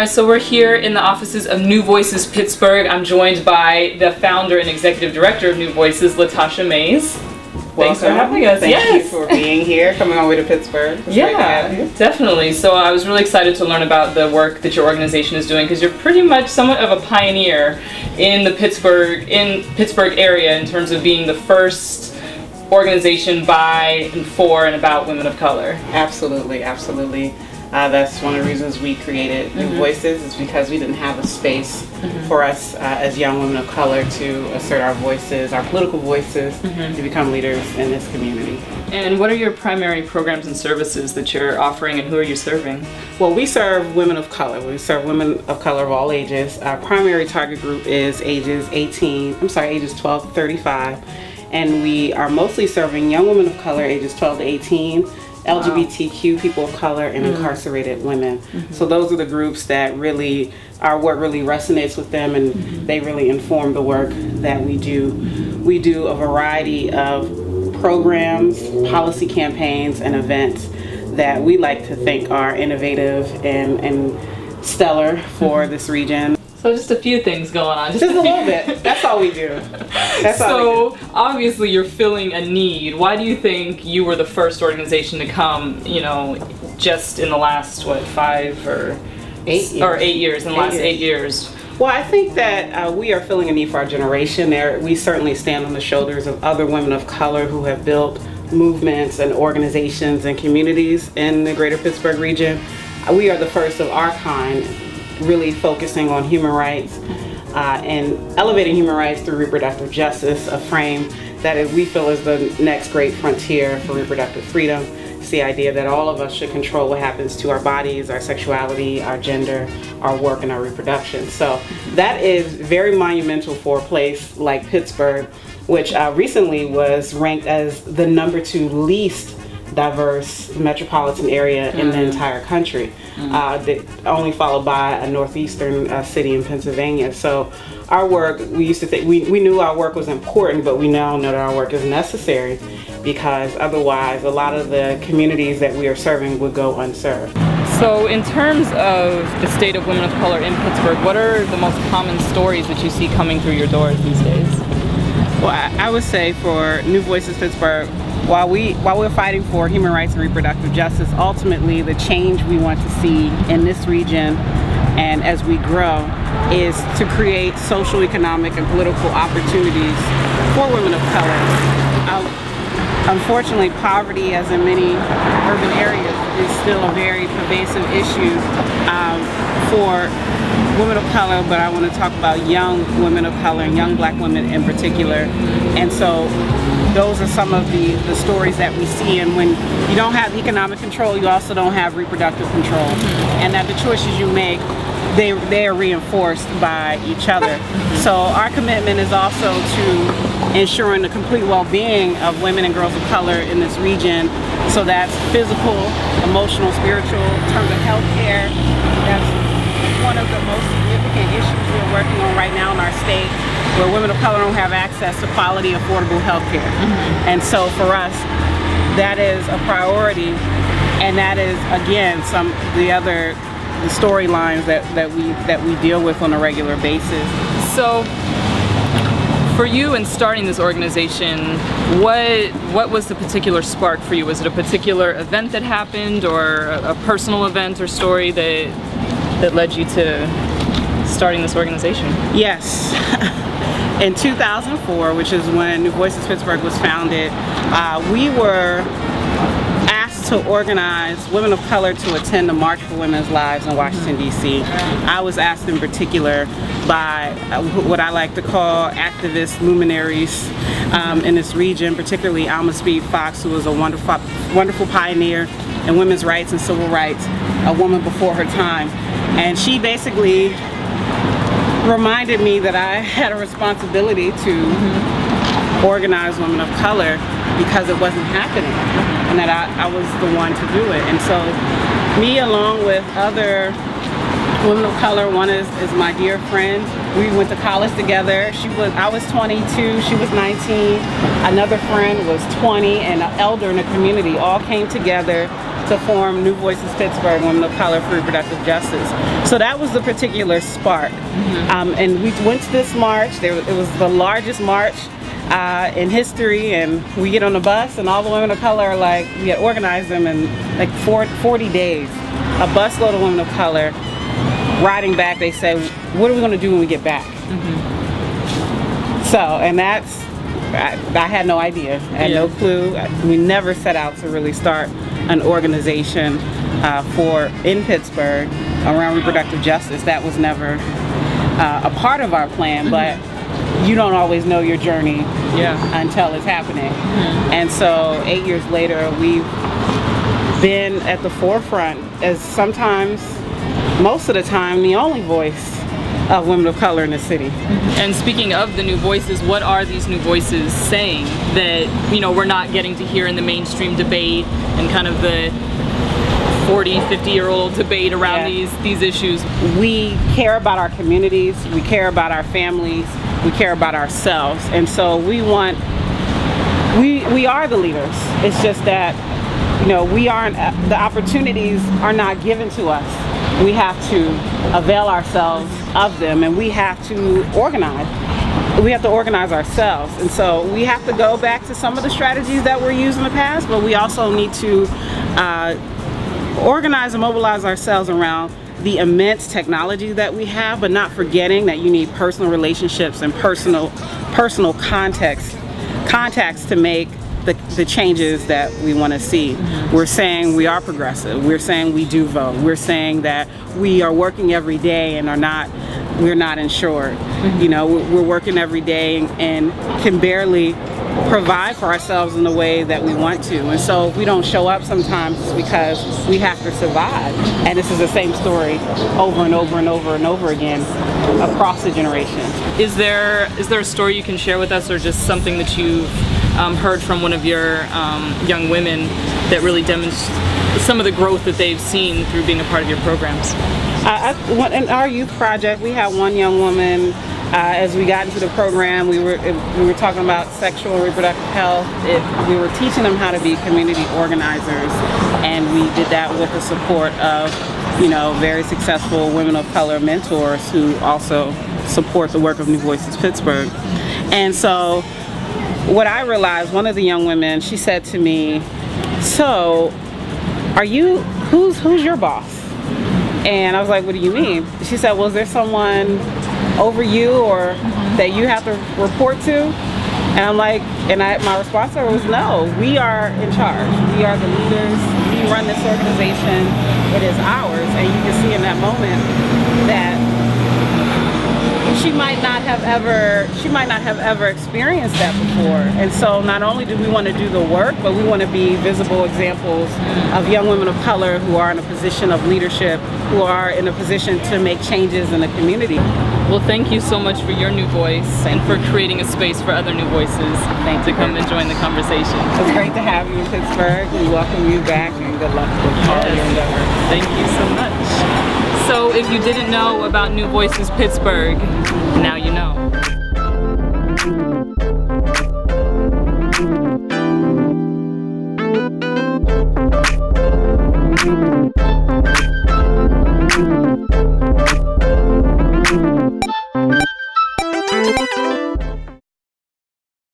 right, so we're here in the offices of New Voices Pittsburgh. I'm joined by the founder and executive director of New Voices, Latasha Mays. Thanks for having us. Thank you for being here, coming all the way to Pittsburgh. It's great to have you. Definitely. So I was really excited to learn about the work that your organization is doing, because you're pretty much somewhat of a pioneer in the Pittsburgh area in terms of being the first organization by and for and about women of color. Absolutely, absolutely. That's one of the reasons we created New Voices, is because we didn't have a space for us as young women of color to assert our voices, our political voices, to become leaders in this community. And what are your primary programs and services that you're offering, and who are you serving? Well, we serve women of color. We serve women of color of all ages. Our primary target group is ages 12 to 35. And we are mostly serving young women of color ages 12 to 18, LGBTQ people of color, and incarcerated women. So those are the groups that really, our work really resonates with them, and they really inform the work that we do. We do a variety of programs, policy campaigns, and events that we like to think are innovative and stellar for this region. So just a few things going on. Just a little bit. That's all we do. So obviously you're filling a need. Why do you think you were the first organization to come, just in the last, 5 or 8 years? Or 8 years, in the last 8 years. Well, I think that we are filling a need for our generation. We certainly stand on the shoulders of other women of color who have built movements and organizations and communities in the greater Pittsburgh region. We are the first of our kind, really focusing on human rights and elevating human rights through reproductive justice, a frame that we feel is the next great frontier for reproductive freedom. It's the idea that all of us should control what happens to our bodies, our sexuality, our gender, our work, and our reproduction. So that is very monumental for a place like Pittsburgh, which recently was ranked as the #2 least diverse metropolitan area in the entire country, only followed by a northeastern city in Pennsylvania. So our work, we used to think, we knew our work was important, but we now know that our work is necessary, because otherwise a lot of the communities that we are serving would go unserved. So in terms of the state of women of color in Pittsburgh, what are the most common stories that you see coming through your doors these days? Well, I would say for New Voices Pittsburgh, while we're fighting for human rights and reproductive justice, ultimately the change we want to see in this region and as we grow is to create social, economic, and political opportunities for women of color. Unfortunately, poverty, as in many urban areas, is still a very pervasive issue for women of color, but I want to talk about young women of color and young black women in particular. And so those are some of the stories that we see. And when you don't have economic control, you also don't have reproductive control. And that the choices you make, they are reinforced by each other. So our commitment is also to ensuring the complete well-being of women and girls of color in this region. So that's physical, emotional, spiritual, in terms of health care. That's one of the most significant issues we're working on right now in our state, where women of color don't have access to quality, affordable health care. And so for us, that is a priority, and that is, again, the storylines that we deal with on a regular basis. So for you in starting this organization, what was the particular spark for you? Was it a particular event that happened, or a personal event or story that led you to starting this organization? Yes. In 2004, which is when New Voices Pittsburgh was founded, we were asked to organize women of color to attend the March for Women's Lives in Washington, D.C. I was asked in particular by what I like to call activist luminaries in this region, particularly Alma Speed Fox, who was a wonderful pioneer in women's rights and civil rights, a woman before her time. And she basically reminded me that I had a responsibility to organize women of color because it wasn't happening, and that I was the one to do it. And so me, along with other women of color, one is my dear friend. We went to college together. I was 22, she was 19. Another friend was 20, and an elder in the community all came together to form New Voices Pittsburgh, Women of Color for Reproductive Justice. So that was the particular spark. And we went to this march. It was the largest march in history, and we get on the bus and all the women of color are like, we had organized them in like 40 days. A busload of women of color riding back. They say, what are we going to do when we get back? So, and that's, I had no idea, I had no clue. We never set out to really start an organization in Pittsburgh around reproductive justice. That was never a part of our plan, but you don't always know your journey until it's happening. And so 8 years later, we've been at the forefront as sometimes, most of the time, the only voice of women of color in the city. And speaking of the new voices, what are these new voices saying that, we're not getting to hear in the mainstream debate and kind of the 40, 50-year-old debate around these issues? We care about our communities, we care about our families, we care about ourselves, and so we are the leaders. It's just that, we aren't, the opportunities are not given to us. We have to avail ourselves of them, and we have to organize. We have to organize ourselves, and so we have to go back to some of the strategies that were used in the past, but we also need to organize and mobilize ourselves around the immense technology that we have, but not forgetting that you need personal relationships and personal contacts to make the changes that we want to see. We're saying we are progressive. We're saying we do vote. We're saying that we are working every day and we're not insured. We're working every day and can barely provide for ourselves in the way that we want to. And so if we don't show up sometimes, it's because we have to survive. And this is the same story over and over and over and over again across the generations. Is there a story you can share with us, or just something that you've heard from one of your young women that really demonstrates some of the growth that they've seen through being a part of your programs? In our youth project, we had one young woman. As we got into the program, we were talking about sexual and reproductive health. We were teaching them how to be community organizers, and we did that with the support of, very successful women of color mentors who also support the work of New Voices Pittsburgh. And so, what I realized, one of the young women, she said to me, "So, who's your boss?" And I was like, "What do you mean?" She said, "Well, is there someone over you or that you have to report to?" And I'm like, my response to her was, "No, we are in charge. We are the leaders. We run this organization. It is ours." And you can see in that moment that she might not have ever experienced that before. And so not only do we want to do the work, but we want to be visible examples of young women of color who are in a position of leadership, who are in a position to make changes in the community. Well, thank you so much for your new voice and for creating a space for other new voices to come and join the conversation. It's great to have you in Pittsburgh. We welcome you back, and good luck with all your endeavors. Thank you so much. So if you didn't know about New Voices Pittsburgh, now you know.